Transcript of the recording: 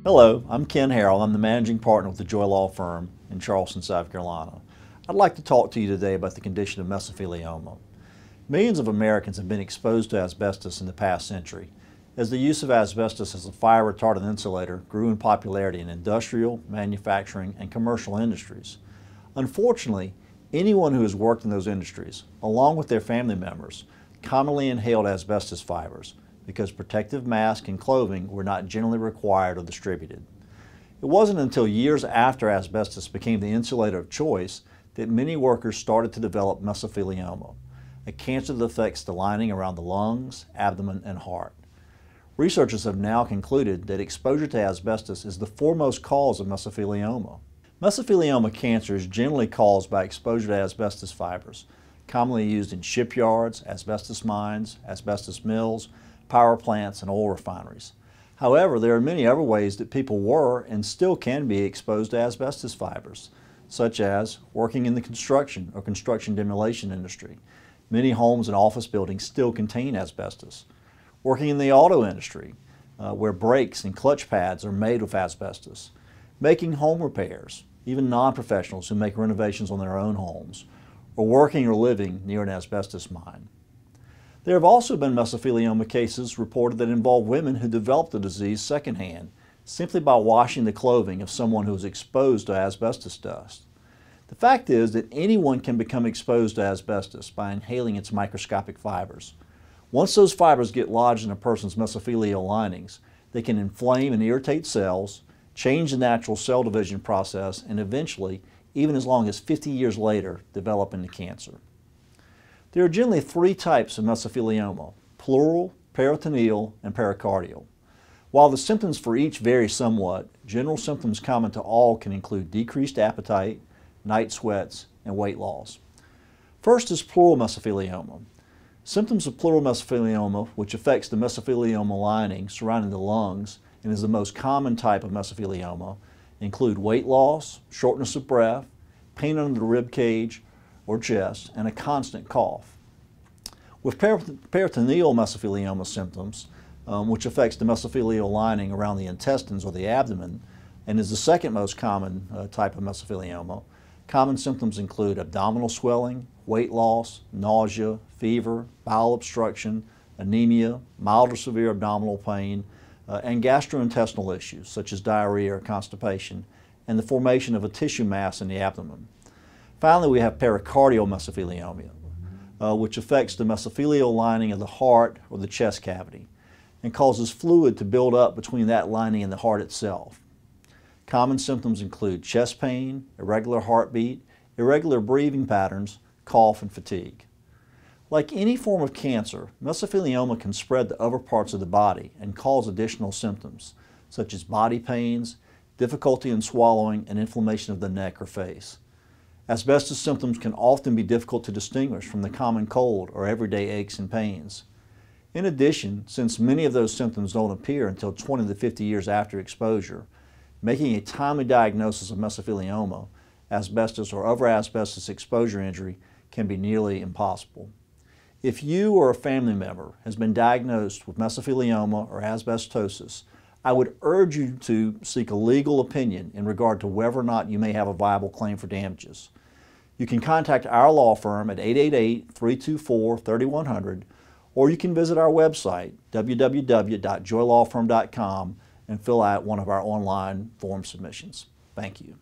Hello, I'm Ken Harrell. I'm the managing partner with the Joy Law Firm in Charleston, South Carolina. I'd like to talk to you today about the condition of mesothelioma. Millions of Americans have been exposed to asbestos in the past century, as the use of asbestos as a fire retardant insulator grew in popularity in industrial, manufacturing, and commercial industries. Unfortunately, anyone who has worked in those industries, along with their family members, commonly inhaled asbestos fibers because protective masks and clothing were not generally required or distributed. It wasn't until years after asbestos became the insulator of choice that many workers started to develop mesothelioma, a cancer that affects the lining around the lungs, abdomen, and heart. Researchers have now concluded that exposure to asbestos is the foremost cause of mesothelioma. Mesothelioma cancer is generally caused by exposure to asbestos fibers, commonly used in shipyards, asbestos mines, asbestos mills, power plants, and oil refineries. However, there are many other ways that people were and still can be exposed to asbestos fibers, such as working in the construction or construction demolition industry. Many homes and office buildings still contain asbestos. Working in the auto industry, where brakes and clutch pads are made with asbestos. Making home repairs, even non-professionals who make renovations on their own homes, or working or living near an asbestos mine. There have also been mesothelioma cases reported that involve women who developed the disease secondhand simply by washing the clothing of someone who was exposed to asbestos dust. The fact is that anyone can become exposed to asbestos by inhaling its microscopic fibers. Once those fibers get lodged in a person's mesothelial linings, they can inflame and irritate cells, change the natural cell division process, and eventually, even as long as 50 years later, develop into cancer. There are generally three types of mesothelioma: pleural, peritoneal, and pericardial. While the symptoms for each vary somewhat, general symptoms common to all can include decreased appetite, night sweats, and weight loss. First is pleural mesothelioma. Symptoms of pleural mesothelioma, which affects the mesothelioma lining surrounding the lungs and is the most common type of mesothelioma, include weight loss, shortness of breath, pain under the rib cage or chest, and a constant cough. With peritoneal mesothelioma symptoms, which affects the mesothelial lining around the intestines or the abdomen, and is the second most common type of mesothelioma, common symptoms include abdominal swelling, weight loss, nausea, fever, bowel obstruction, anemia, mild or severe abdominal pain, and gastrointestinal issues such as diarrhea or constipation, and the formation of a tissue mass in the abdomen. Finally, we have pericardial mesothelioma, which affects the mesothelial lining of the heart or the chest cavity and causes fluid to build up between that lining and the heart itself. Common symptoms include chest pain, irregular heartbeat, irregular breathing patterns, cough, and fatigue. Like any form of cancer, mesothelioma can spread to other parts of the body and cause additional symptoms, such as body pains, difficulty in swallowing, and inflammation of the neck or face. Asbestos symptoms can often be difficult to distinguish from the common cold or everyday aches and pains. In addition, since many of those symptoms don't appear until 20 to 50 years after exposure, making a timely diagnosis of mesothelioma, asbestos, or other asbestos exposure injury can be nearly impossible. If you or a family member has been diagnosed with mesothelioma or asbestosis, I would urge you to seek a legal opinion in regard to whether or not you may have a viable claim for damages. You can contact our law firm at 888-324-3100, or you can visit our website, www.joylawfirm.com, and fill out one of our online form submissions. Thank you.